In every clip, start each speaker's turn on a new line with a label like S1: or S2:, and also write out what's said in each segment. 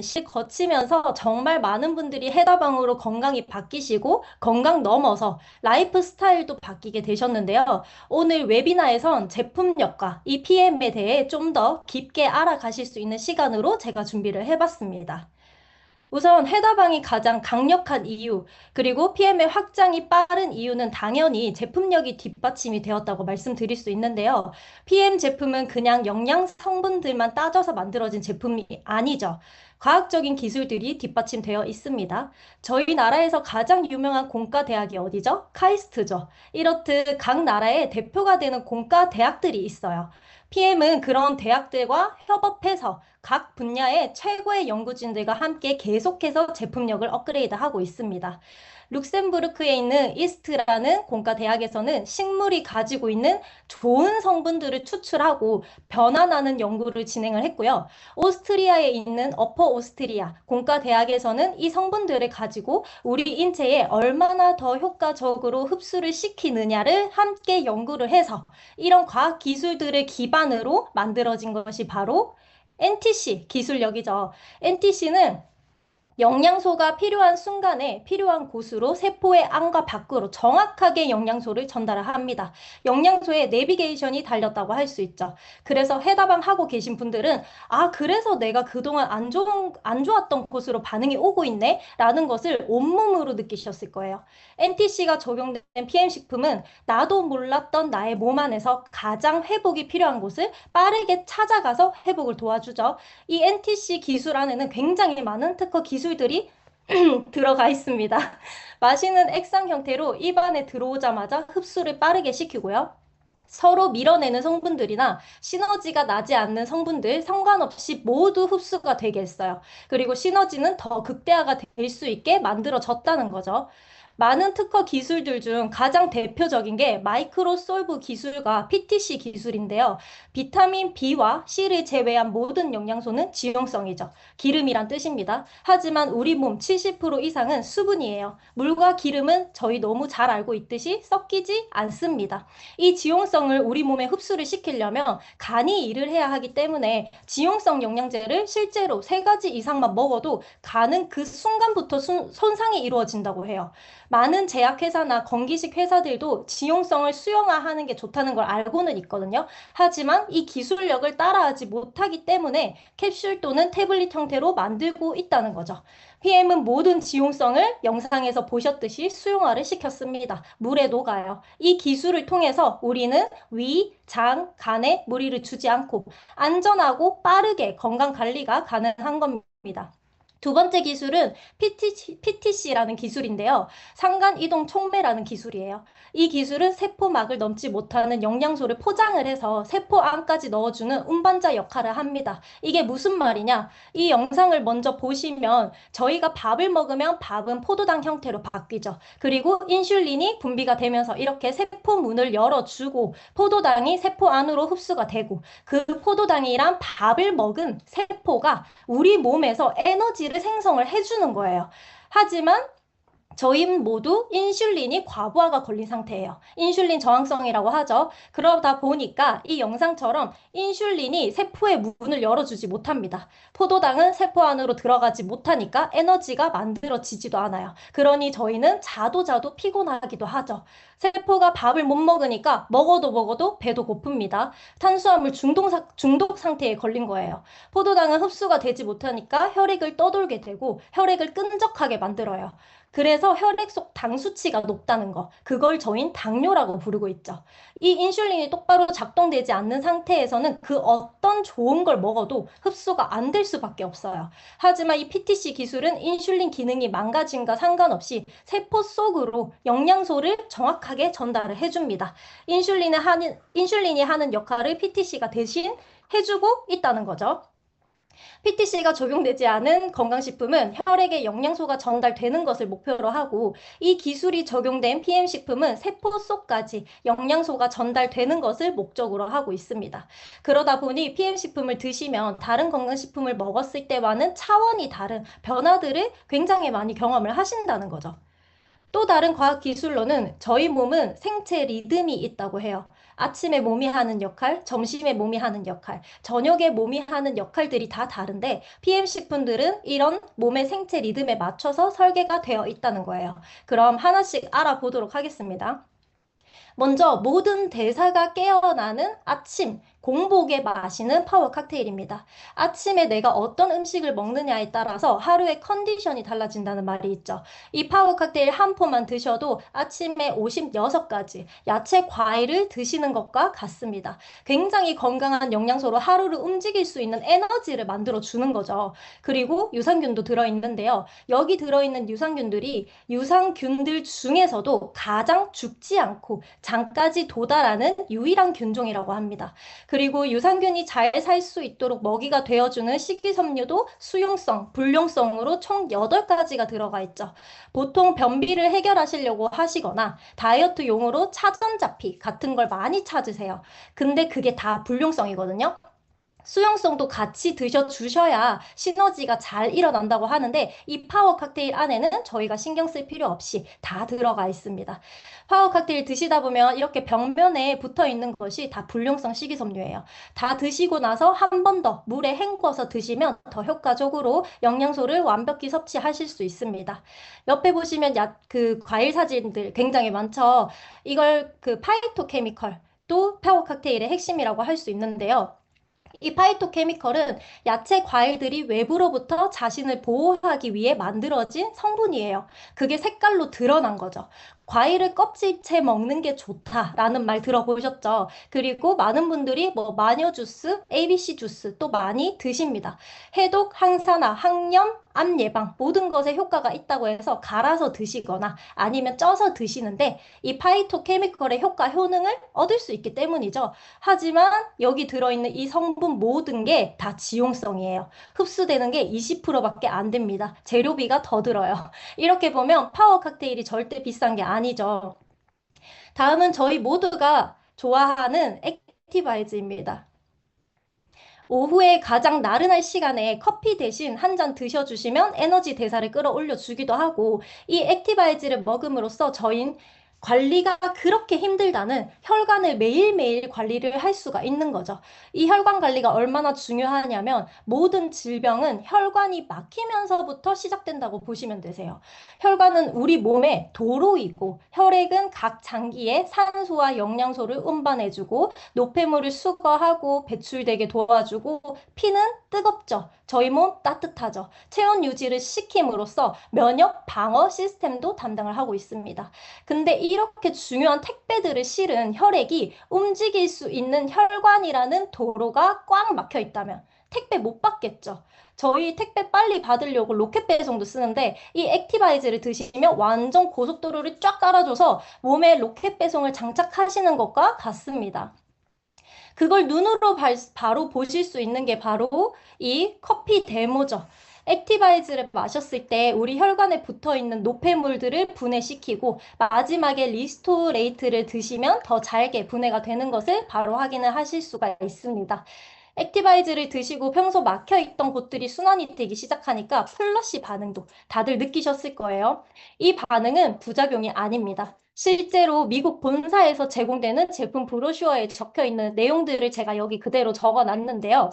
S1: 시 거치면서 정말 많은 분들이 해다방으로 건강이 바뀌시고 건강 넘어서 라이프 스타일도 바뀌게 되셨는데요. 오늘 웨비나에선 제품력과 이 PM에 대해 좀 더 깊게 알아가실 수 있는 시간으로 제가 준비를 해봤습니다. 우선 해다방이 가장 강력한 이유, 그리고 PM의 확장이 빠른 이유는 당연히 제품력이 뒷받침이 되었다고 말씀드릴 수 있는데요. PM 제품은 그냥 영양 성분들만 따져서 만들어진 제품이 아니죠. 과학적인 기술들이 뒷받침되어 있습니다. 저희 나라에서 가장 유명한 공과 대학이 어디죠? 카이스트죠. 이렇듯 각 나라의 대표가 되는 공과 대학들이 있어요. PM은 그런 대학들과 협업해서 각 분야의 최고의 연구진들과 함께 계속해서 제품력을 업그레이드하고 있습니다. 룩셈부르크에 있는 이스트라는 공과 대학에서는 식물이 가지고 있는 좋은 성분들을 추출하고 변환하는 연구를 진행을 했고요. 오스트리아에 있는 어퍼 오스트리아 공과 대학에서는 이 성분들을 가지고 우리 인체에 얼마나 더 효과적으로 흡수를 시키느냐를 함께 연구를 해서 이런 과학 기술들을 기반으로 만들어진 것이 바로 NTC 기술력이죠. NTC는 영양소가 필요한 순간에 필요한 곳으로 세포의 안과 밖으로 정확하게 영양소를 전달을 합니다. 영양소에 내비게이션이 달렸다고 할 수 있죠. 그래서 해다방 하고 계신 분들은 아, 그래서 내가 그동안 안 좋았던 곳으로 반응이 오고 있네? 라는 것을 온몸으로 느끼셨을 거예요. NTC가 적용된 PM식품은 나도 몰랐던 나의 몸 안에서 가장 회복이 필요한 곳을 빠르게 찾아가서 회복을 도와주죠. 이 NTC 기술 안에는 굉장히 많은 특허 기술들이 들어가 있습니다. 마시는 액상 형태로 입안에 들어오자마자 흡수를 빠르게 시키고요. 서로 밀어내는 성분들이나 시너지가 나지 않는 성분들 상관없이 모두 흡수가 되게 했어요. 그리고 시너지는 더 극대화가 될 수 있게 만들어졌다는 거죠. 많은 특허 기술들 중 가장 대표적인 게 마이크로솔브 기술과 PTC 기술인데요. 비타민 B와 C를 제외한 모든 영양소는 지용성이죠. 기름이란 뜻입니다. 하지만 우리 몸 70% 이상은 수분이에요. 물과 기름은 저희 너무 잘 알고 있듯이 섞이지 않습니다. 이 지용성을 우리 몸에 흡수를 시키려면 간이 일을 해야 하기 때문에 지용성 영양제를 실제로 3가지 이상만 먹어도 간은 그 순간부터 손상이 이루어진다고 해요. 많은 제약회사나 건기식 회사들도 지용성을 수용화하는 게 좋다는 걸 알고는 있거든요. 하지만 이 기술력을 따라하지 못하기 때문에 캡슐 또는 태블릿 형태로 만들고 있다는 거죠. PM은 모든 지용성을 영상에서 보셨듯이 수용화를 시켰습니다. 물에 녹아요. 이 기술을 통해서 우리는 위, 장, 간에 무리를 주지 않고 안전하고 빠르게 건강 관리가 가능한 겁니다. 두 번째 기술은 PTC라는 기술인데요. 상간 이동 촉매라는 기술이에요. 이 기술은 세포막을 넘지 못하는 영양소를 포장을 해서 세포 안까지 넣어주는 운반자 역할을 합니다. 이게 무슨 말이냐? 이 영상을 먼저 보시면 저희가 밥을 먹으면 밥은 포도당 형태로 바뀌죠. 그리고 인슐린이 분비가 되면서 이렇게 세포 문을 열어주고 포도당이 세포 안으로 흡수가 되고 그 포도당이란 밥을 먹은 세포가 우리 몸에서 에너지를 생성을 해주는 거예요. 하지만 저희 모두 인슐린이 과부하가 걸린 상태예요. 인슐린 저항성이라고 하죠. 그러다 보니까 이 영상처럼 인슐린이 세포의 문을 열어주지 못합니다. 포도당은 세포 안으로 들어가지 못하니까 에너지가 만들어지지도 않아요. 그러니 저희는 자도 피곤하기도 하죠. 세포가 밥을 못 먹으니까 먹어도 배도 고픕니다. 탄수화물 중독 상태에 걸린 거예요. 포도당은 흡수가 되지 못하니까 혈액을 떠돌게 되고 혈액을 끈적하게 만들어요. 그래서 혈액 속 당 수치가 높다는 거. 그걸 저희는 당뇨라고 부르고 있죠. 이 인슐린이 똑바로 작동되지 않는 상태에서는 그 어떤 좋은 걸 먹어도 흡수가 안 될 수밖에 없어요. 하지만 이 PTC 기술은 인슐린 기능이 망가짐과 상관없이 세포 속으로 영양소를 정확하게 전달을 해줍니다. 인슐린이 하는 역할을 PTC가 대신 해주고 있다는 거죠. PTC가 적용되지 않은 건강식품은 혈액에 영양소가 전달되는 것을 목표로 하고 이 기술이 적용된 PM식품은 세포 속까지 영양소가 전달되는 것을 목적으로 하고 있습니다. 그러다 보니 PM식품을 드시면 다른 건강식품을 먹었을 때와는 차원이 다른 변화들을 굉장히 많이 경험을 하신다는 거죠. 또 다른 과학 기술로는 저희 몸은 생체 리듬이 있다고 해요. 아침에 몸이 하는 역할, 점심에 몸이 하는 역할, 저녁에 몸이 하는 역할들이 다 다른데 PMC분들은 이런 몸의 생체 리듬에 맞춰서 설계가 되어 있다는 거예요. 그럼 하나씩 알아보도록 하겠습니다. 먼저 모든 대사가 깨어나는 아침, 공복에 마시는 파워 칵테일입니다. 아침에 내가 어떤 음식을 먹느냐에 따라서 하루의 컨디션이 달라진다는 말이 있죠. 이 파워 칵테일 한 포만 드셔도 아침에 56가지 야채, 과일을 드시는 것과 같습니다. 굉장히 건강한 영양소로 하루를 움직일 수 있는 에너지를 만들어 주는 거죠. 그리고 유산균도 들어있는데요. 여기 들어있는 유산균들이 유산균들 중에서도 가장 죽지 않고 장까지 도달하는 유일한 균종이라고 합니다. 그리고 유산균이 잘 살 수 있도록 먹이가 되어주는 식이섬유도 수용성, 불용성으로 총 8가지가 들어가 있죠. 보통 변비를 해결하시려고 하시거나 다이어트용으로 차전자피 같은 걸 많이 찾으세요. 근데 그게 다 불용성이거든요. 수용성도 같이 드셔주셔야 시너지가 잘 일어난다고 하는데 이 파워 칵테일 안에는 저희가 신경 쓸 필요 없이 다 들어가 있습니다. 파워 칵테일 드시다 보면 이렇게 벽면에 붙어 있는 것이 다 불용성 식이섬유예요. 다 드시고 나서 한 번 더 물에 헹궈서 드시면 더 효과적으로 영양소를 완벽히 섭취하실 수 있습니다. 옆에 보시면 그 과일 사진들 굉장히 많죠. 이걸 그 파이토케미컬 또 파워 칵테일의 핵심이라고 할 수 있는데요. 이 파이토케미컬은 야채, 과일들이 외부로부터 자신을 보호하기 위해 만들어진 성분이에요. 그게 색깔로 드러난 거죠. 과일을 껍질째 먹는 게 좋다라는 말 들어보셨죠? 그리고 많은 분들이 뭐 마녀 주스, ABC 주스 또 많이 드십니다. 해독, 항산화, 항염, 암 예방 모든 것에 효과가 있다고 해서 갈아서 드시거나 아니면 쪄서 드시는데 이 파이토케미컬의 효과 효능을 얻을 수 있기 때문이죠. 하지만 여기 들어있는 이 성분 모든 게 다 지용성이에요. 흡수되는 게 20%밖에 안 됩니다. 재료비가 더 들어요. 이렇게 보면 파워 칵테일이 절대 비싼 게 아니죠. 다음은 저희 모두가 좋아하는 액티바이즈입니다. 오후에 가장 나른할 시간에 커피 대신 한 잔 드셔주시면 에너지 대사를 끌어올려 주기도 하고 이 액티바이즈를 먹음으로써 저희 관리가 그렇게 힘들다는 혈관을 매일매일 관리를 할 수가 있는 거죠. 이 혈관 관리가 얼마나 중요하냐면 모든 질병은 혈관이 막히면서부터 시작된다고 보시면 되세요. 혈관은 우리 몸의 도로이고 혈액은 각 장기에 산소와 영양소를 운반해주고 노폐물을 수거하고 배출되게 도와주고 피는 뜨겁죠. 저희 몸 따뜻하죠. 체온 유지를 시킴으로써 면역 방어 시스템도 담당을 하고 있습니다. 근데 이렇게 중요한 택배들을 실은 혈액이 움직일 수 있는 혈관이라는 도로가 꽉 막혀 있다면 택배 못 받겠죠. 저희 택배 빨리 받으려고 로켓 배송도 쓰는데 이 액티바이즈를 드시면 완전 고속도로를 쫙 깔아줘서 몸에 로켓 배송을 장착하시는 것과 같습니다. 그걸 눈으로 바로 보실 수 있는 게 바로 이 커피 데모죠. 액티바이즈를 마셨을 때 우리 혈관에 붙어 있는 노폐물들을 분해시키고 마지막에 리스토레이트를 드시면 더 잘게 분해가 되는 것을 바로 확인을 하실 수가 있습니다. 액티바이즈를 드시고 평소 막혀 있던 곳들이 순환이 되기 시작하니까 플러시 반응도 다들 느끼셨을 거예요. 이 반응은 부작용이 아닙니다. 실제로 미국 본사에서 제공되는 제품 브로슈어에 적혀 있는 내용들을 제가 여기 그대로 적어 놨는데요.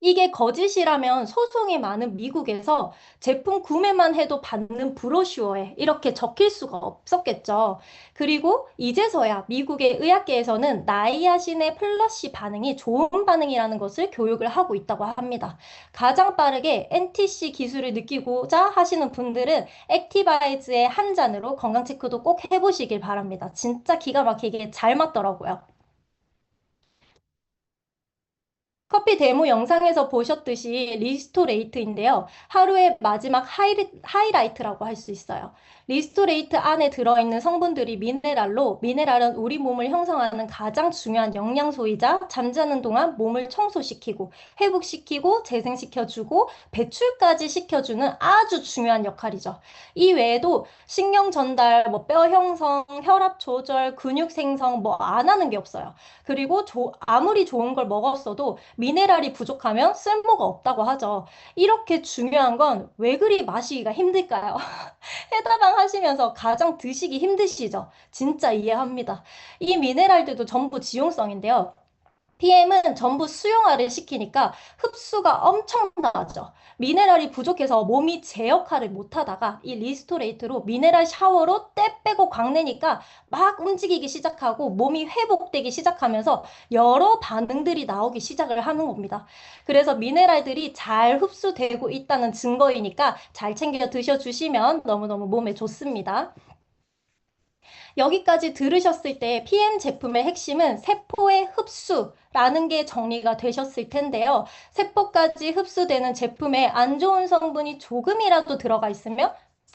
S1: 이게 거짓이라면 소송이 많은 미국에서 제품 구매만 해도 받는 브로슈어에 이렇게 적힐 수가 없었겠죠. 그리고 이제서야 미국의 의학계에서는 나이아신의 플러시 반응이 좋은 반응이라는 것을 교육을 하고 있다고 합니다. 가장 빠르게 NTC 기술을 느끼고자 하시는 분들은 액티바이즈의 한 잔으로 건강 체크도 꼭 해보시길 바랍니다. 진짜 기가 막히게 잘 맞더라고요. 커피 데모 영상에서 보셨듯이 리스토레이트인데요. 하루의 마지막 하이라이트라고 할 수 있어요. 리스토레이트 안에 들어있는 성분들이 미네랄로, 미네랄은 우리 몸을 형성하는 가장 중요한 영양소이자 잠자는 동안 몸을 청소시키고, 회복시키고, 재생시켜주고, 배출까지 시켜주는 아주 중요한 역할이죠. 이 외에도 신경 전달, 뭐 뼈 형성, 혈압 조절, 근육 생성, 뭐 안 하는 게 없어요. 그리고 아무리 좋은 걸 먹었어도 미네랄이 부족하면 쓸모가 없다고 하죠. 이렇게 중요한 건 왜 그리 마시기가 힘들까요? 해다방 하시면서 가장 드시기 힘드시죠? 진짜 이해합니다. 이 미네랄들도 전부 지용성인데요. PM은 전부 수용화를 시키니까 흡수가 엄청나죠. 미네랄이 부족해서 몸이 제 역할을 못하다가 이 리스토레이트로 미네랄 샤워로 때 빼고 광내니까 막 움직이기 시작하고 몸이 회복되기 시작하면서 여러 반응들이 나오기 시작을 하는 겁니다. 그래서 미네랄들이 잘 흡수되고 있다는 증거이니까 잘 챙겨 드셔주시면 너무너무 몸에 좋습니다. 여기까지 들으셨을 때 PM 제품의 핵심은 세포의 흡수라는 게 정리가 되셨을 텐데요. 세포까지 흡수되는 제품에 안 좋은 성분이 조금이라도 들어가 있으면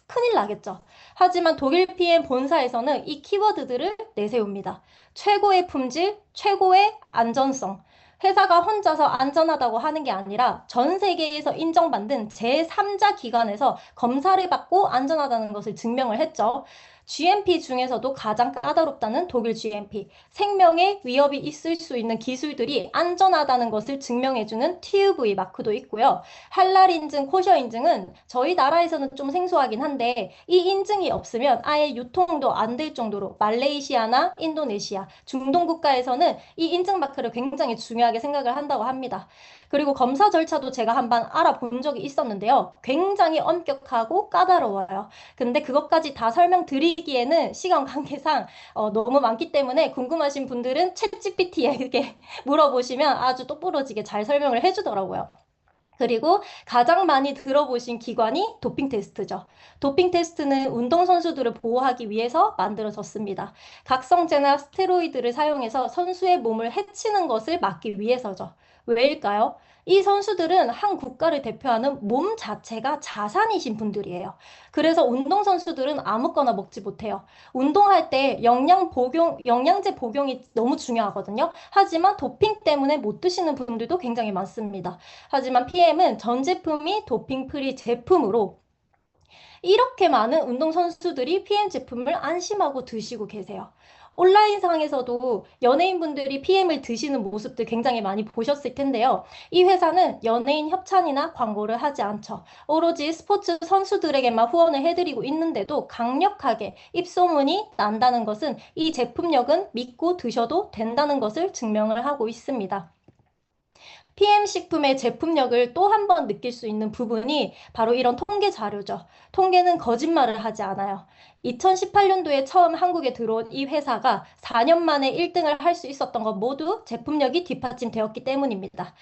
S1: 큰일 나겠죠. 하지만 독일 PM 본사에서는 이 키워드들을 내세웁니다. 최고의 품질, 최고의 안전성. 회사가 혼자서 안전하다고 하는 게 아니라 전 세계에서 인정받는 제3자 기관에서 검사를 받고 안전하다는 것을 증명을 했죠. GMP 중에서도 가장 까다롭다는 독일 GMP, 생명에 위협이 있을 수 있는 기술들이 안전하다는 것을 증명해주는 TÜV 마크도 있고요. 할랄 인증, 코셔 인증은 저희 나라에서는 좀 생소하긴 한데 이 인증이 없으면 아예 유통도 안 될 정도로 말레이시아나 인도네시아, 중동 국가에서는 이 인증 마크를 굉장히 중요하게 생각을 한다고 합니다. 그리고 검사 절차도 제가 한번 알아본 적이 있었는데요. 굉장히 엄격하고 까다로워요. 근데 그것까지 다 설명드리기에는 시간 관계상 너무 많기 때문에 궁금하신 분들은 챗GPT에 이렇게 물어보시면 아주 똑부러지게 잘 설명을 해주더라고요. 그리고 가장 많이 들어보신 기관이 도핑 테스트죠. 도핑 테스트는 운동선수들을 보호하기 위해서 만들어졌습니다. 각성제나 스테로이드를 사용해서 선수의 몸을 해치는 것을 막기 위해서죠. 왜일까요? 이 선수들은 한 국가를 대표하는 몸 자체가 자산이신 분들이에요. 그래서 운동선수들은 아무거나 먹지 못해요. 운동할 때 영양제 복용이 너무 중요하거든요. 하지만 도핑 때문에 못 드시는 분들도 굉장히 많습니다. 하지만 PM은 전 제품이 도핑 프리 제품으로 이렇게 많은 운동선수들이 PM 제품을 안심하고 드시고 계세요. 온라인상에서도 연예인분들이 PM을 드시는 모습들 굉장히 많이 보셨을 텐데요. 이 회사는 연예인 협찬이나 광고를 하지 않죠. 오로지 스포츠 선수들에게만 후원을 해드리고 있는데도 강력하게 입소문이 난다는 것은 이 제품력은 믿고 드셔도 된다는 것을 증명을 하고 있습니다. PM 식품의 제품력을 또 한 번 느낄 수 있는 부분이 바로 이런 통계 자료죠. 통계는 거짓말을 하지 않아요. 2018년도에 처음 한국에 들어온 이 회사가 4년 만에 1등을 할 수 있었던 것 모두 제품력이 뒷받침되었기 때문입니다.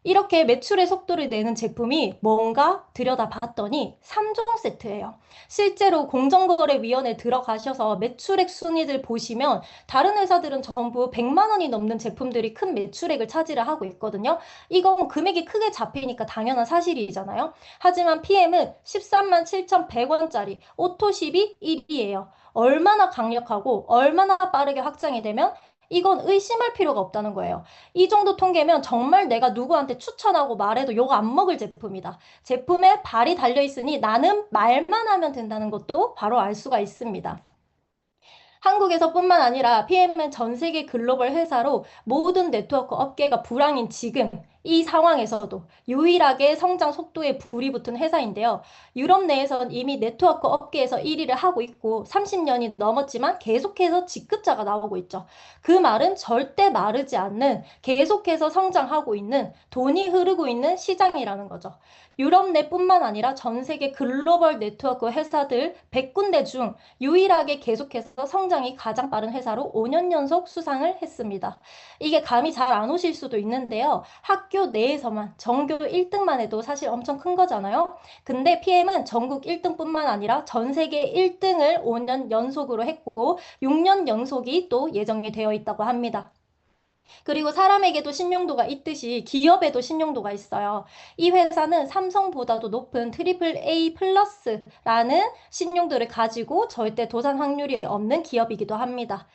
S1: 이렇게 매출의 속도를 내는 제품이 뭔가 들여다봤더니 3종 세트예요. 실제로 공정거래위원회 들어가셔서 매출액 순위들 보시면 다른 회사들은 전부 100만 원이 넘는 제품들이 큰 매출액을 차지를 하고 있거든요. 이건 금액이 크게 잡히니까 당연한 사실이잖아요. 하지만 PM은 13만 7,100원짜리 오토십이 1위예요. 얼마나 강력하고 얼마나 빠르게 확장이 되면 이건 의심할 필요가 없다는 거예요. 이 정도 통계면 정말 내가 누구한테 추천하고 말해도 욕 안 먹을 제품이다. 제품에 발이 달려 있으니 나는 말만 하면 된다는 것도 바로 알 수가 있습니다. 한국에서뿐만 아니라 PM은 전 세계 글로벌 회사로 모든 네트워크 업계가 불황인 지금 이 상황에서도 유일하게 성장 속도에 불이 붙은 회사인데요. 유럽 내에서는 이미 네트워크 업계에서 1위를 하고 있고 30년이 넘었지만 계속해서 직급자가 나오고 있죠. 그 말은 절대 마르지 않는 계속해서 성장하고 있는 돈이 흐르고 있는 시장이라는 거죠. 유럽 내뿐만 아니라 전 세계 글로벌 네트워크 회사들 100군데 중 유일하게 계속해서 성장이 가장 빠른 회사로 5년 연속 수상을 했습니다. 이게 감이 잘 안 오실 수도 있는데요. 학교 내에서만 전교 1등만 해도 사실 엄청 큰 거잖아요. 근데 PM은 전국 1등뿐만 아니라 전 세계 1등을 5년 연속으로 했고 6년 연속이 또 예정이 되어 있다고 합니다. 그리고 사람에게도 신용도가 있듯이 기업에도 신용도가 있어요. 이 회사는 삼성보다도 높은 트리플 A 플러스라는 신용도를 가지고 절대 도산 확률이 없는 기업이기도 합니다.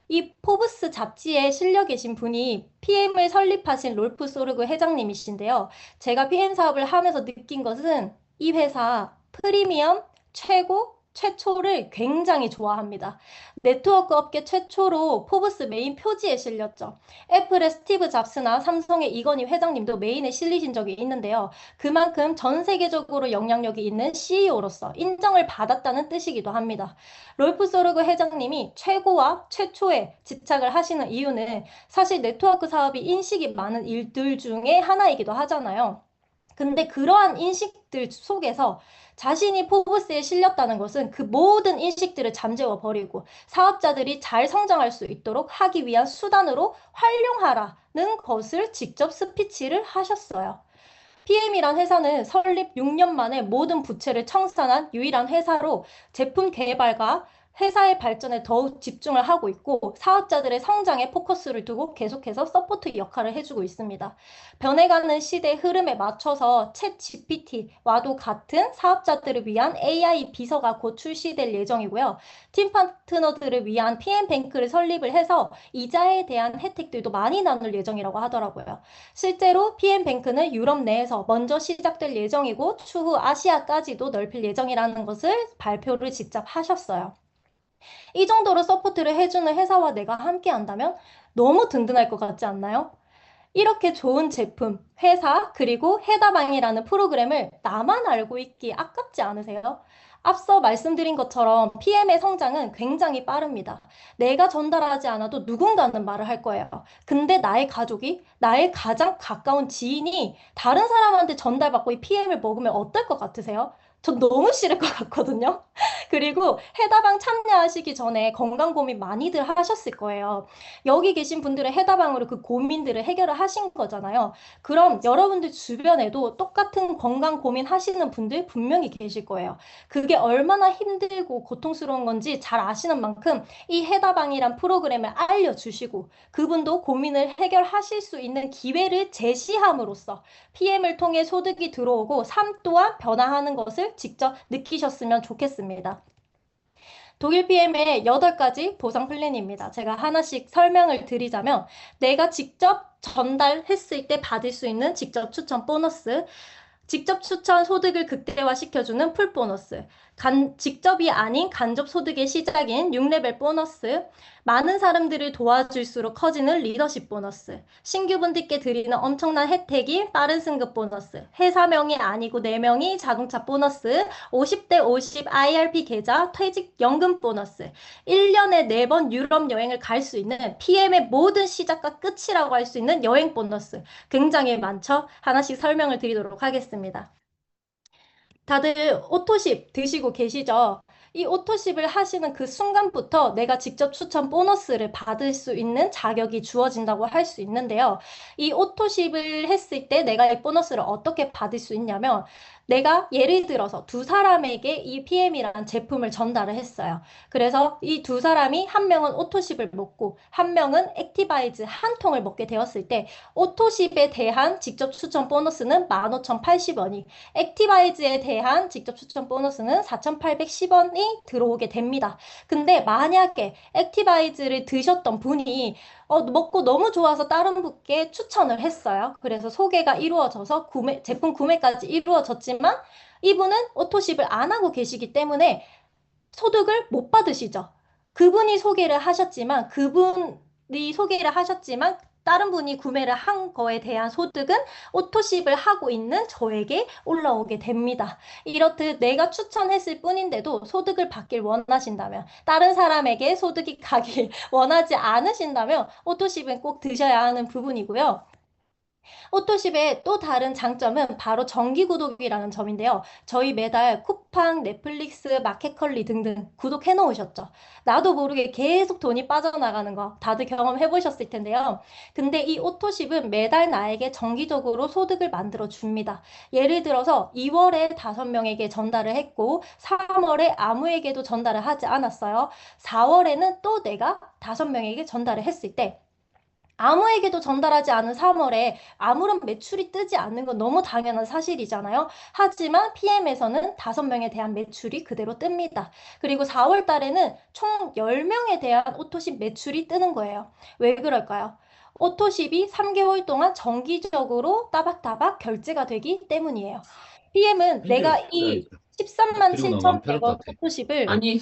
S1: 이 포브스 잡지에 실려 계신 분이 PM을 설립하신 롤프 소르그 회장님이신데요. 제가 PM 사업을 하면서 느낀 것은 이 회사 프리미엄 최고 최초를 굉장히 좋아합니다. 네트워크 업계 최초로 포브스 메인 표지에 실렸죠. 애플의 스티브 잡스나 삼성의 이건희 회장님도 메인에 실리신 적이 있는데요. 그만큼 전 세계적으로 영향력이 있는 CEO로서 인정을 받았다는 뜻이기도 합니다. 롤프 소르그 회장님이 최고와 최초에 집착을 하시는 이유는 사실 네트워크 사업이 인식이 많은 일들 중에 하나이기도 하잖아요. 근데 그러한 인식들 속에서 자신이 포브스에 실렸다는 것은 그 모든 인식들을 잠재워 버리고 사업자들이 잘 성장할 수 있도록 하기 위한 수단으로 활용하라는 것을 직접 스피치를 하셨어요. PM이란 회사는 설립 6년 만에 모든 부채를 청산한 유일한 회사로 제품 개발과 회사의 발전에 더욱 집중을 하고 있고 사업자들의 성장에 포커스를 두고 계속해서 서포트 역할을 해주고 있습니다. 변해가는 시대 흐름에 맞춰서 챗 GPT와도 같은 사업자들을 위한 AI 비서가 곧 출시될 예정이고요. 팀 파트너들을 위한 PM뱅크를 설립을 해서 이자에 대한 혜택들도 많이 나눌 예정이라고 하더라고요. 실제로 PM뱅크는 유럽 내에서 먼저 시작될 예정이고 추후 아시아까지도 넓힐 예정이라는 것을 발표를 직접 하셨어요. 이 정도로 서포트를 해주는 회사와 내가 함께 한다면 너무 든든할 것 같지 않나요? 이렇게 좋은 제품, 회사, 그리고 해다방이라는 프로그램을 나만 알고 있기 아깝지 않으세요? 앞서 말씀드린 것처럼 PM의 성장은 굉장히 빠릅니다. 내가 전달하지 않아도 누군가는 말을 할 거예요. 근데 나의 가족이, 나의 가장 가까운 지인이 다른 사람한테 전달받고 이 PM을 먹으면 어떨 것 같으세요? 전 너무 싫을 것 같거든요. 그리고 해다방 참여하시기 전에 건강 고민 많이들 하셨을 거예요. 여기 계신 분들은 해다방으로 그 고민들을 해결을 하신 거잖아요. 그럼 여러분들 주변에도 똑같은 건강 고민 하시는 분들 분명히 계실 거예요. 그게 얼마나 힘들고 고통스러운 건지 잘 아시는 만큼 이 해다방이란 프로그램을 알려주시고 그분도 고민을 해결하실 수 있는 기회를 제시함으로써 PM을 통해 소득이 들어오고 삶 또한 변화하는 것을 직접 느끼셨으면 좋겠습니다. 독일 PM의 8가지 보상 플랜입니다. 제가 하나씩 설명을 드리자면 내가 직접 전달했을 때 받을 수 있는 직접 추천 보너스, 직접 추천 소득을 극대화시켜주는 풀 보너스, 직접이 아닌 간접 소득의 시작인 6레벨 보너스, 많은 사람들을 도와줄수록 커지는 리더십 보너스, 신규분들께 드리는 엄청난 혜택인 빠른 승급 보너스, 회사명이 아니고 4명이 자동차 보너스, 50대 50 IRP 계좌 퇴직연금 보너스, 1년에 4번 유럽 여행을 갈 수 있는 PM의 모든 시작과 끝이라고 할 수 있는 여행 보너스, 굉장히 많죠? 하나씩 설명을 드리도록 하겠습니다. 다들 오토십 드시고 계시죠? 이 오토십을 하시는 그 순간부터 내가 직접 추천 보너스를 받을 수 있는 자격이 주어진다고 할 수 있는데요. 이 오토십을 했을 때 내가 이 보너스를 어떻게 받을 수 있냐면 내가 예를 들어서 두 사람에게 이 PM이라는 제품을 전달을 했어요. 그래서 이 두 사람이 한 명은 오토십을 먹고 한 명은 액티바이즈 한 통을 먹게 되었을 때 오토십에 대한 직접 추천 보너스는 15,080원이 액티바이즈에 대한 직접 추천 보너스는 4,810원이 들어오게 됩니다. 근데 만약에 액티바이즈를 드셨던 분이 먹고 너무 좋아서 다른 분께 추천을 했어요. 그래서 소개가 이루어져서 제품 구매까지 이루어졌지만 이분은 오토십을 안 하고 계시기 때문에 소득을 못 받으시죠. 그분이 소개를 하셨지만 다른 분이 구매를 한 거에 대한 소득은 오토십을 하고 있는 저에게 올라오게 됩니다. 이렇듯 내가 추천했을 뿐인데도 소득을 받길 원하신다면 다른 사람에게 소득이 가길 원하지 않으신다면 오토십은 꼭 드셔야 하는 부분이고요. 오토십의 또 다른 장점은 바로 정기 구독이라는 점인데요. 저희 매달 쿠팡, 넷플릭스, 마켓컬리 등등 구독해 놓으셨죠? 나도 모르게 계속 돈이 빠져나가는 거 다들 경험해 보셨을 텐데요. 근데 이 오토십은 매달 나에게 정기적으로 소득을 만들어 줍니다. 예를 들어서 2월에 5명에게 전달을 했고 3월에 아무에게도 전달을 하지 않았어요. 4월에는 또 내가 5명에게 전달을 했을 때 아무에게도 전달하지 않은 3월에 아무런 매출이 뜨지 않는 건 너무 당연한 사실이잖아요. 하지만 PM에서는 5명에 대한 매출이 그대로 뜹니다. 그리고 4월 달에는 총 10명에 대한 오토십 매출이 뜨는 거예요. 왜 그럴까요? 오토십이 3개월 동안 정기적으로 따박따박 결제가 되기 때문이에요. PM은
S2: 이게
S1: 내가
S2: 네,
S1: 이 13만
S2: 그리고 나면 마음 편할 것
S1: 7,100원
S2: 같아.
S1: 오토십을
S2: 아니,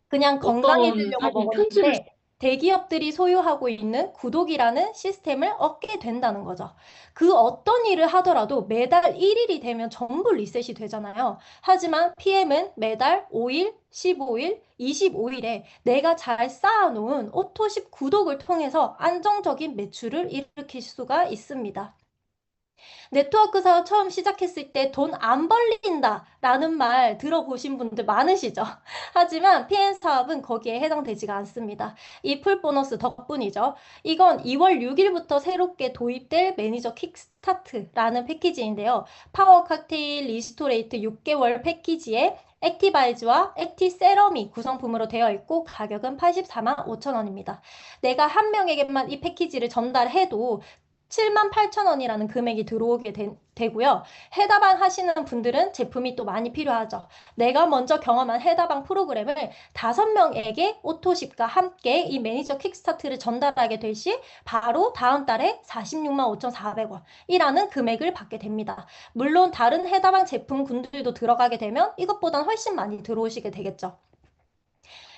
S1: 그냥
S2: 어떤
S1: 건강해지려고
S2: 사진 편집을,
S1: 먹었는데 대기업들이 소유하고 있는 구독이라는 시스템을 얻게 된다는 거죠. 그 어떤 일을 하더라도 매달 1일이 되면 전부 리셋이 되잖아요. 하지만 PM은 매달 5일, 15일, 25일에 내가 잘 쌓아놓은 오토십 구독을 통해서 안정적인 매출을 일으킬 수가 있습니다. 네트워크 사업 처음 시작했을 때 돈 안 벌린다라는 말 들어보신 분들 많으시죠? 하지만 PN 사업은 거기에 해당되지가 않습니다. 이 풀 보너스 덕분이죠. 이건 2월 6일부터 새롭게 도입될 매니저 킥스타트라는 패키지인데요. 파워 칵테일 리스토레이트 6개월 패키지에 액티바이즈와 액티 세럼이 구성품으로 되어 있고 가격은 84만 5천 원입니다. 내가 한 명에게만 이 패키지를 전달해도 7만 8천 원이라는 금액이 들어오게 되고요. 해다방 하시는 분들은 제품이 또 많이 필요하죠. 내가 먼저 경험한 해다방 프로그램을 5명에게 오토십과 함께 이 매니저 킥스타트를 전달하게 될 시 바로 다음 달에 46만 5,400원이라는 금액을 받게 됩니다. 물론 다른 해다방 제품군들도 들어가게 되면 이것보단 훨씬 많이 들어오시게 되겠죠.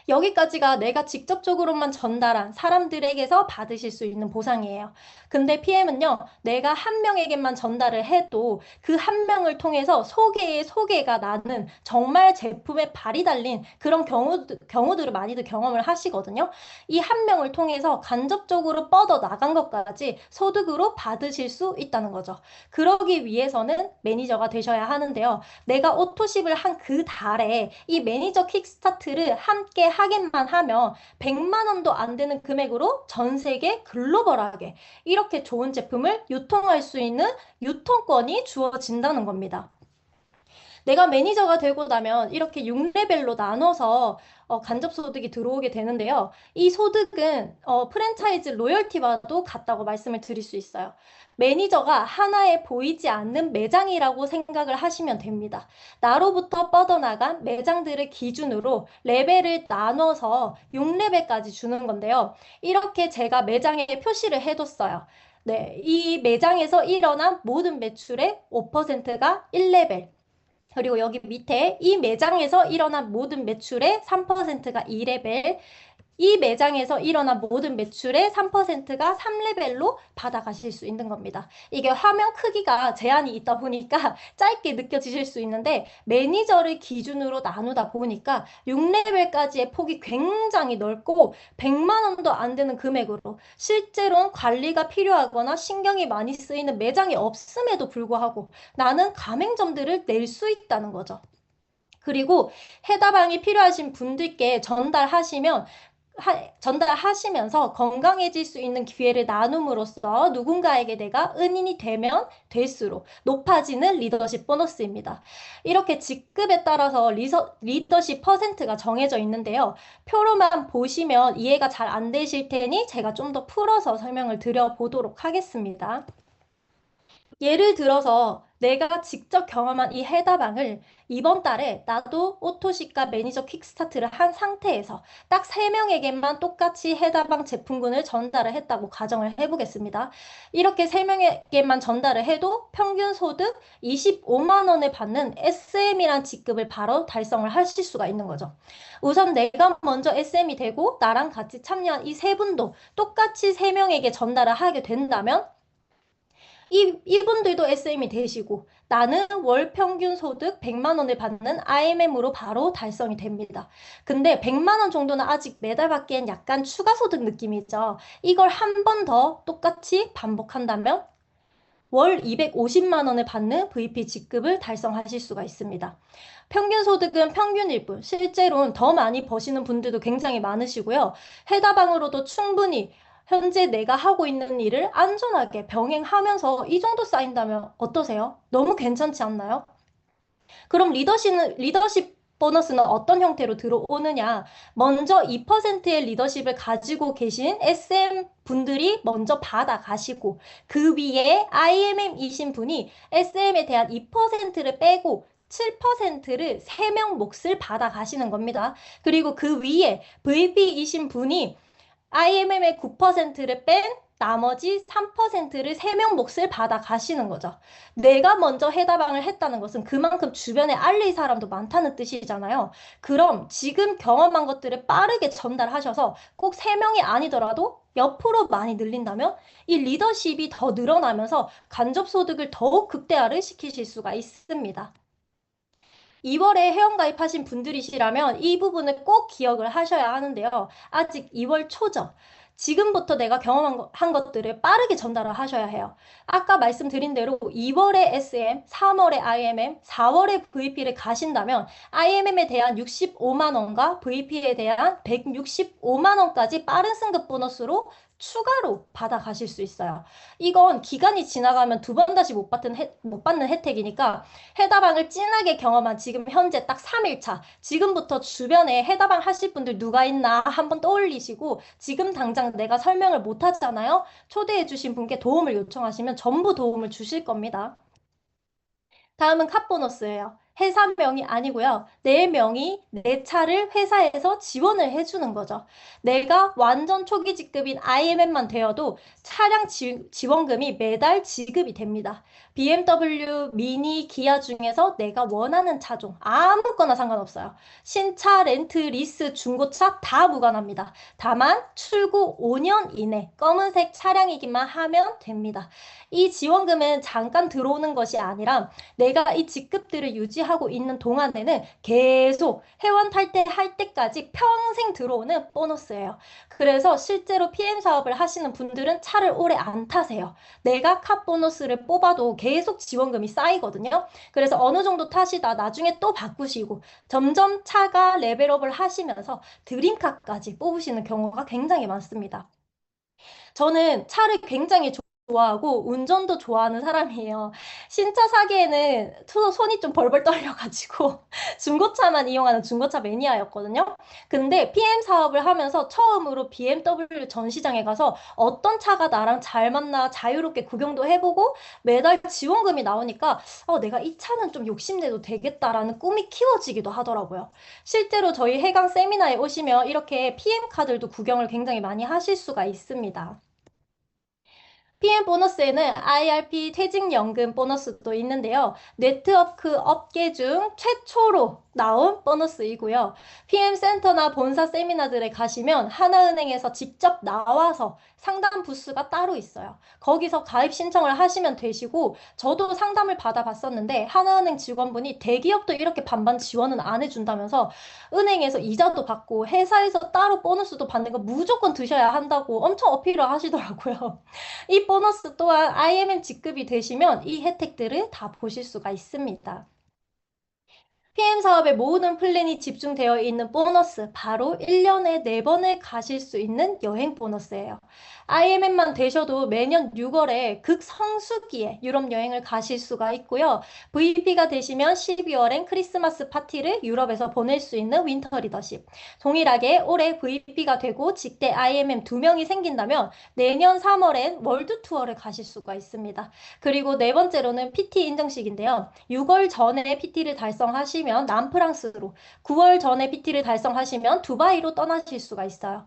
S1: 여기까지가 내가 직접적으로만 전달한 사람들에게서 받으실 수 있는 보상이에요. 근데 PM은요, 내가 한 명에게만 전달을 해도 그 한 명을 통해서 소개의 소개가 나는 정말 제품에 발이 달린 그런 경우들을 많이들 경험을 하시거든요. 이 한 명을 통해서 간접적으로 뻗어 나간 것까지 소득으로 받으실 수 있다는 거죠. 그러기 위해서는 매니저가 되셔야 하는데요. 내가 오토십을 한 그 달에 이 매니저 킥스타트를 함께 하기만 하면 100만 원도 안 되는 금액으로 전 세계 글로벌하게 이렇게 좋은 제품을 유통할 수 있는 유통권이 주어진다는 겁니다. 내가 매니저가 되고 나면 이렇게 6레벨로 나눠서 간접소득이 들어오게 되는데요. 이 소득은 프랜차이즈 로열티와도 같다고 말씀을 드릴 수 있어요. 매니저가 하나의 보이지 않는 매장이라고 생각을 하시면 됩니다. 나로부터 뻗어나간 매장들을 기준으로 레벨을 나눠서 6레벨까지 주는 건데요. 이렇게 제가 매장에 표시를 해뒀어요. 네, 이 매장에서 일어난 모든 매출의 5%가 1레벨, 그리고 여기 밑에 이 매장에서 일어난 모든 매출의 3%가 2레벨, 이 매장에서 일어난 모든 매출의 3%가 3레벨로 받아가실 수 있는 겁니다. 이게 화면 크기가 제한이 있다 보니까 짧게 느껴지실 수 있는데 매니저를 기준으로 나누다 보니까 6레벨까지의 폭이 굉장히 넓고 100만 원도 안 되는 금액으로 실제로는 관리가 필요하거나 신경이 많이 쓰이는 매장이 없음에도 불구하고 나는 가맹점들을 낼 수 있다는 거죠. 그리고 해다방이 필요하신 분들께 전달하시면서 건강해질 수 있는 기회를 나눔으로써 누군가에게 내가 은인이 되면 될수록 높아지는 리더십 보너스입니다. 이렇게 직급에 따라서 리더십 퍼센트가 정해져 있는데요. 표로만 보시면 이해가 잘 안 되실 테니 제가 좀 더 풀어서 설명을 드려보도록 하겠습니다. 예를 들어서 내가 직접 경험한 이 해다방을 이번 달에 나도 오토시카 매니저 킥스타트를 한 상태에서 딱 3명에게만 똑같이 해다방 제품군을 전달을 했다고 가정을 해보겠습니다. 이렇게 3명에게만 전달을 해도 평균 소득 25만 원을 받는 SM이란 직급을 바로 달성을 하실 수가 있는 거죠. 우선 내가 먼저 SM이 되고 나랑 같이 참여한 이 세 분도 똑같이 3명에게 전달을 하게 된다면 이분들도 SM이 되시고 나는 월 평균 소득 100만 원을 받는 IMM으로 바로 달성이 됩니다. 근데 100만 원 정도는 아직 매달 받기엔 약간 추가 소득 느낌이죠. 이걸 한 번 더 똑같이 반복한다면 월 250만 원을 받는 VP 직급을 달성하실 수가 있습니다. 평균 소득은 평균일 뿐, 실제로는 더 많이 버시는 분들도 굉장히 많으시고요. 해다방으로도 충분히 현재 내가 하고 있는 일을 안전하게 병행하면서 이 정도 쌓인다면 어떠세요? 너무 괜찮지 않나요? 그럼 리더십 보너스는 어떤 형태로 들어오느냐? 먼저 2%의 리더십을 가지고 계신 SM 분들이 먼저 받아가시고 그 위에 IMM이신 분이 SM에 대한 2%를 빼고 7%를 3명 몫을 받아가시는 겁니다. 그리고 그 위에 VP이신 분이 IMM의 9%를 뺀 나머지 3%를 3명 몫을 받아 가시는 거죠. 내가 먼저 해다방을 했다는 것은 그만큼 주변에 알릴 사람도 많다는 뜻이잖아요. 그럼 지금 경험한 것들을 빠르게 전달하셔서 꼭 3명이 아니더라도 옆으로 많이 늘린다면 이 리더십이 더 늘어나면서 간접소득을 더욱 극대화를 시키실 수가 있습니다. 2월에 회원가입하신 분들이시라면 이 부분을 꼭 기억을 하셔야 하는데요. 아직 2월 초죠. 지금부터 내가 경험한 한 것들을 빠르게 전달을 하셔야 해요. 아까 말씀드린 대로 2월에 SM, 3월에 IMM, 4월에 VP를 가신다면 IMM에 대한 65만 원과 VP에 대한 165만 원까지 빠른 승급 보너스로 추가로 받아가실 수 있어요. 이건 기간이 지나가면 두 번 다시 못 받는 혜택이니까 해다방을 진하게 경험한 지금 현재 딱 3일차. 지금부터 주변에 해다방 하실 분들 누가 있나 한번 떠올리시고 지금 당장 내가 설명을 못 하잖아요. 초대해 주신 분께 도움을 요청하시면 전부 도움을 주실 겁니다. 다음은 카보너스예요. 회사명이 아니고요. 내 명의, 내 차를 회사에서 지원을 해주는 거죠. 내가 완전 초기 직급인 IMM만 되어도 차량 지원금이 매달 지급이 됩니다. BMW, 미니, 기아 중에서 내가 원하는 차종 아무거나 상관없어요. 신차, 렌트, 리스, 중고차 다 무관합니다. 다만 출고 5년 이내 검은색 차량이기만 하면 됩니다. 이 지원금은 잠깐 들어오는 것이 아니라 내가 이 직급들을 유지하고 있는 동안에는 계속 회원 탈퇴할 때까지 평생 들어오는 보너스예요. 그래서 실제로 PM 사업을 하시는 분들은 차를 오래 안 타세요. 내가 카 보너스를 뽑아도 계속 지원금이 쌓이거든요. 그래서 어느 정도 타시다 나중에 또 바꾸시고 점점 차가 레벨업을 하시면서 드림카까지 뽑으시는 경우가 굉장히 많습니다. 저는 차를 굉장히 좋아하고 운전도 좋아하는 사람이에요. 신차 사기에는 손이 좀 벌벌 떨려가지고 중고차만 이용하는 중고차 매니아였거든요. 근데 PM 사업을 하면서 처음으로 BMW 전시장에 가서 어떤 차가 나랑 잘 맞나 자유롭게 구경도 해보고 매달 지원금이 나오니까 내가 이 차는 좀 욕심내도 되겠다라는 꿈이 키워지기도 하더라고요. 실제로 저희 해강 세미나에 오시면 이렇게 PM 카들도 구경을 굉장히 많이 하실 수가 있습니다. PM 보너스에는 IRP 퇴직연금 보너스도 있는데요. 네트워크 업계 중 최초로 나온 보너스이고요. PM 센터나 본사 세미나들에 가시면 하나은행에서 직접 나와서 상담 부스가 따로 있어요. 거기서 가입 신청을 하시면 되시고, 저도 상담을 받아봤었는데, 하나은행 직원분이 대기업도 이렇게 반반 지원은 안 해준다면서, 은행에서 이자도 받고, 회사에서 따로 보너스도 받는 거 무조건 드셔야 한다고 엄청 어필을 하시더라고요. 이 보너스 또한 IMM 직급이 되시면 이 혜택들을 다 보실 수가 있습니다. PM 사업의 모든 플랜이 집중되어 있는 보너스, 바로 1년에 4번을 가실 수 있는 여행 보너스예요. IMM만 되셔도 매년 6월에 극성수기에 유럽 여행을 가실 수가 있고요. VP가 되시면 12월엔 크리스마스 파티를 유럽에서 보낼 수 있는 윈터 리더십. 동일하게 올해 VP가 되고 직대 IMM 2명이 생긴다면 내년 3월엔 월드 투어를 가실 수가 있습니다. 그리고 네 번째로는 PT 인정식인데요. 6월 전에 PT를 달성하시면 남프랑스로, 9월 전에 PT를 달성하시면 두바이로 떠나실 수가 있어요.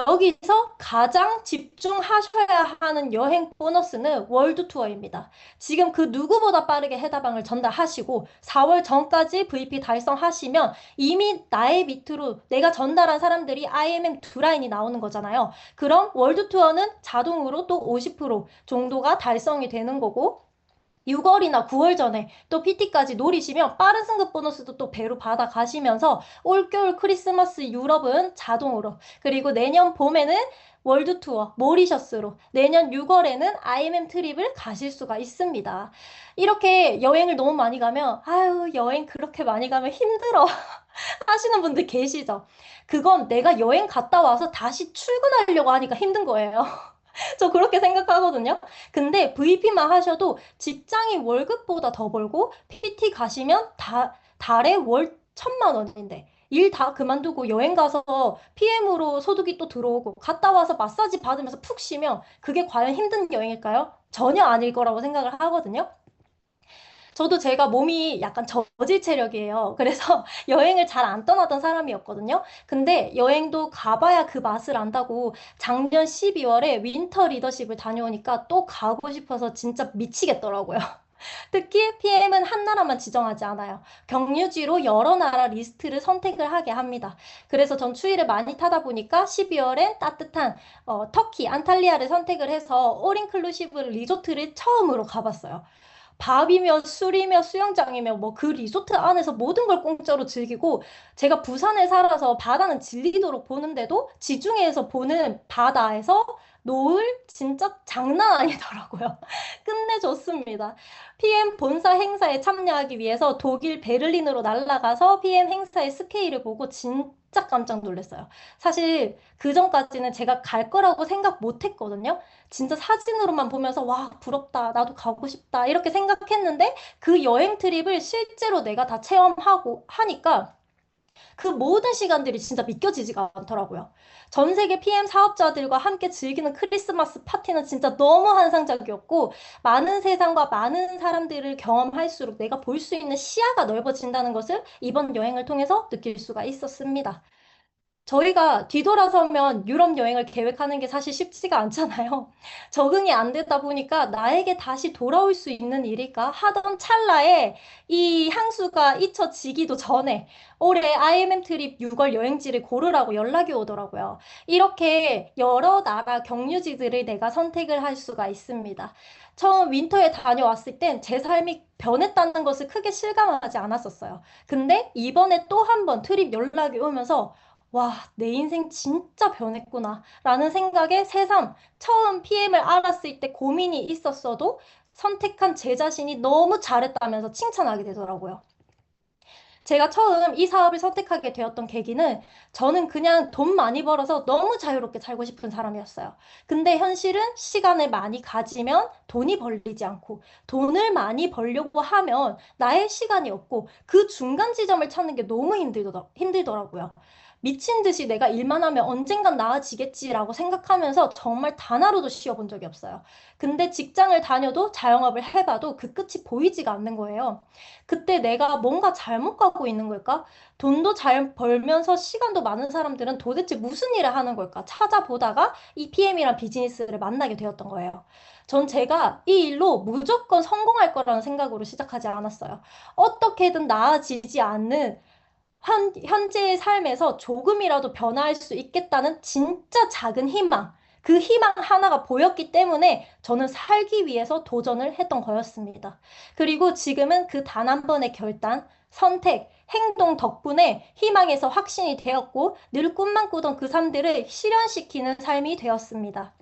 S1: 여기서 가장 집중하셔야 하는 여행 보너스는 월드 투어입니다. 지금 그 누구보다 빠르게 해다방을 전달하시고 4월 전까지 VP 달성하시면 이미 나의 밑으로 내가 전달한 사람들이 IMM 두 라인이 나오는 거잖아요. 그럼 월드 투어는 자동으로 또 50% 정도가 달성이 되는 거고 6월이나 9월 전에 또 PT까지 노리시면 빠른 승급 보너스도 또 배로 받아 가시면서 올겨울 크리스마스 유럽은 자동으로 그리고 내년 봄에는 월드 투어 모리셔스로 내년 6월에는 IMM 트립을 가실 수가 있습니다. 이렇게 여행을 너무 많이 가면 아유 여행 그렇게 많이 가면 힘들어 하시는 분들 계시죠? 그건 내가 여행 갔다 와서 다시 출근하려고 하니까 힘든 거예요. 저 그렇게 생각하거든요. 근데 VP만 하셔도 직장인 월급보다 더 벌고 PT 가시면 달에 월 1,000만 원인데 일 다 그만두고 여행 가서 PM으로 소득이 또 들어오고 갔다 와서 마사지 받으면서 푹 쉬면 그게 과연 힘든 여행일까요? 전혀 아닐 거라고 생각을 하거든요. 저도 제가 몸이 약간 저질 체력이에요. 그래서 여행을 잘 안 떠나던 사람이었거든요. 근데 여행도 가봐야 그 맛을 안다고 작년 12월에 윈터 리더십을 다녀오니까 또 가고 싶어서 진짜 미치겠더라고요. 특히 PM은 한 나라만 지정하지 않아요. 경유지로 여러 나라 리스트를 선택을 하게 합니다. 그래서 전 추위를 많이 타다 보니까 12월엔 따뜻한 터키, 안탈리아를 선택을 해서 올인클루시브 리조트를 처음으로 가봤어요. 밥이며 술이며 수영장이며 뭐 그 리조트 안에서 모든 걸 공짜로 즐기고 제가 부산에 살아서 바다는 질리도록 보는데도 지중해에서 보는 바다에서 노을 진짜 장난 아니더라고요. 끝내줬습니다. PM 본사 행사에 참여하기 위해서 독일 베를린으로 날아가서 PM 행사의 스케일을 보고 진짜 깜짝 놀랐어요. 사실 그 전까지는 제가 갈 거라고 생각 못 했거든요. 진짜 사진으로만 보면서 와, 부럽다. 나도 가고 싶다. 이렇게 생각했는데 그 여행 트립을 실제로 내가 다 체험하고 하니까 그 모든 시간들이 진짜 믿겨지지가 않더라고요. 전 세계 PM 사업자들과 함께 즐기는 크리스마스 파티는 진짜 너무 환상적이었고, 많은 세상과 많은 사람들을 경험할수록 내가 볼 수 있는 시야가 넓어진다는 것을 이번 여행을 통해서 느낄 수가 있었습니다. 저희가 뒤돌아서면 유럽 여행을 계획하는 게 사실 쉽지가 않잖아요. 적응이 안 되다 보니까 나에게 다시 돌아올 수 있는 일일까 하던 찰나에 이 향수가 잊혀지기도 전에 올해 IMM 트립 6월 여행지를 고르라고 연락이 오더라고요. 이렇게 여러 나라 경유지들을 내가 선택을 할 수가 있습니다. 처음 윈터에 다녀왔을 땐 제 삶이 변했다는 것을 크게 실감하지 않았었어요. 근데 이번에 또 한 번 트립 연락이 오면서 와, 내 인생 진짜 변했구나. 라는 생각에 새삼 처음 PM을 알았을 때 고민이 있었어도 선택한 제 자신이 너무 잘했다면서 칭찬하게 되더라고요. 제가 처음 이 사업을 선택하게 되었던 계기는 저는 그냥 돈 많이 벌어서 너무 자유롭게 살고 싶은 사람이었어요. 근데 현실은 시간을 많이 가지면 돈이 벌리지 않고 돈을 많이 벌려고 하면 나의 시간이 없고 그 중간 지점을 찾는 게 너무 힘들더라고요. 미친 듯이 내가 일만 하면 언젠간 나아지겠지라고 생각하면서 정말 단 하루도 쉬어본 적이 없어요. 근데 직장을 다녀도 자영업을 해봐도 그 끝이 보이지가 않는 거예요. 그때 내가 뭔가 잘못 가고 있는 걸까? 돈도 잘 벌면서 시간도 많은 사람들은 도대체 무슨 일을 하는 걸까? 찾아보다가 이 PM이란 비즈니스를 만나게 되었던 거예요. 전 제가 이 일로 무조건 성공할 거라는 생각으로 시작하지 않았어요. 어떻게든 나아지지 않는 현재의 삶에서 조금이라도 변화할 수 있겠다는 진짜 작은 희망, 그 희망 하나가 보였기 때문에 저는 살기 위해서 도전을 했던 거였습니다. 그리고 지금은 그 단 한 번의 결단, 선택, 행동 덕분에 희망에서 확신이 되었고 늘 꿈만 꾸던 그 삶들을 실현시키는 삶이 되었습니다.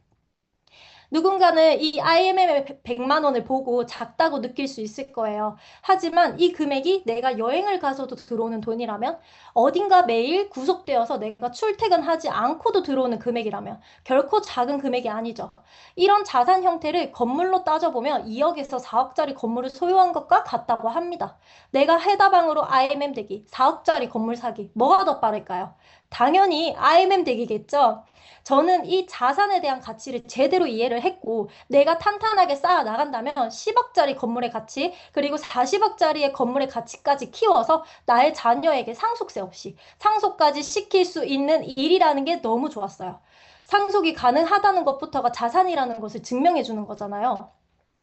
S1: 누군가는 이 IMM의 100만 원을 보고 작다고 느낄 수 있을 거예요. 하지만 이 금액이 내가 여행을 가서도 들어오는 돈이라면 어딘가 매일 구속되어서 내가 출퇴근하지 않고도 들어오는 금액이라면 결코 작은 금액이 아니죠. 이런 자산 형태를 건물로 따져보면 2억에서 4억짜리 건물을 소유한 것과 같다고 합니다. 내가 해다방으로 IMM 되기, 4억짜리 건물 사기, 뭐가 더 빠를까요? 당연히 IMM 되기겠죠. 저는 이 자산에 대한 가치를 제대로 이해를 했고, 내가 탄탄하게 쌓아 나간다면 10억짜리 건물의 가치, 그리고 40억짜리의 건물의 가치까지 키워서 나의 자녀에게 상속세 없이 상속까지 시킬 수 있는 일이라는 게 너무 좋았어요. 상속이 가능하다는 것부터가 자산이라는 것을 증명해 주는 거잖아요.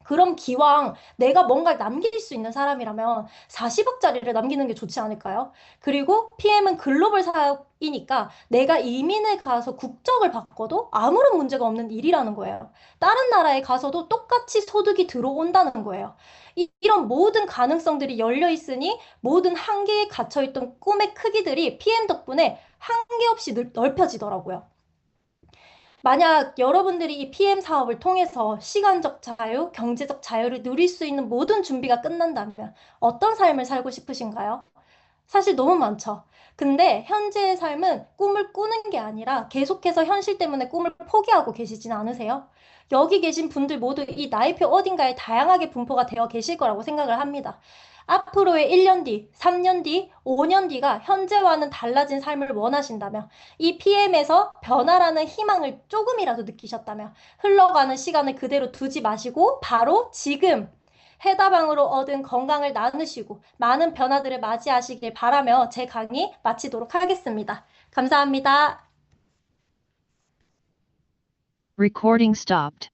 S1: 그럼 기왕 내가 뭔가를 남길 수 있는 사람이라면 40억짜리를 남기는 게 좋지 않을까요? 그리고 PM은 글로벌 사업이니까 내가 이민을 가서 국적을 바꿔도 아무런 문제가 없는 일이라는 거예요. 다른 나라에 가서도 똑같이 소득이 들어온다는 거예요. 이런 모든 가능성들이 열려 있으니 모든 한계에 갇혀있던 꿈의 크기들이 PM 덕분에 한계 없이 넓혀지더라고요. 만약 여러분들이 이 PM 사업을 통해서 시간적 자유, 경제적 자유를 누릴 수 있는 모든 준비가 끝난다면 어떤 삶을 살고 싶으신가요? 사실 너무 많죠. 근데 현재의 삶은 꿈을 꾸는 게 아니라 계속해서 현실 때문에 꿈을 포기하고 계시진 않으세요? 여기 계신 분들 모두 이 나이표 어딘가에 다양하게 분포가 되어 계실 거라고 생각을 합니다. 앞으로의 1년 뒤, 3년 뒤, 5년 뒤가 현재와는 달라진 삶을 원하신다면 이 PM에서 변화라는 희망을 조금이라도 느끼셨다면 흘러가는 시간을 그대로 두지 마시고 바로 지금 해다방으로 얻은 건강을 나누시고 많은 변화들을 맞이하시길 바라며 제 강의 마치도록 하겠습니다. 감사합니다.
S2: Recording stopped.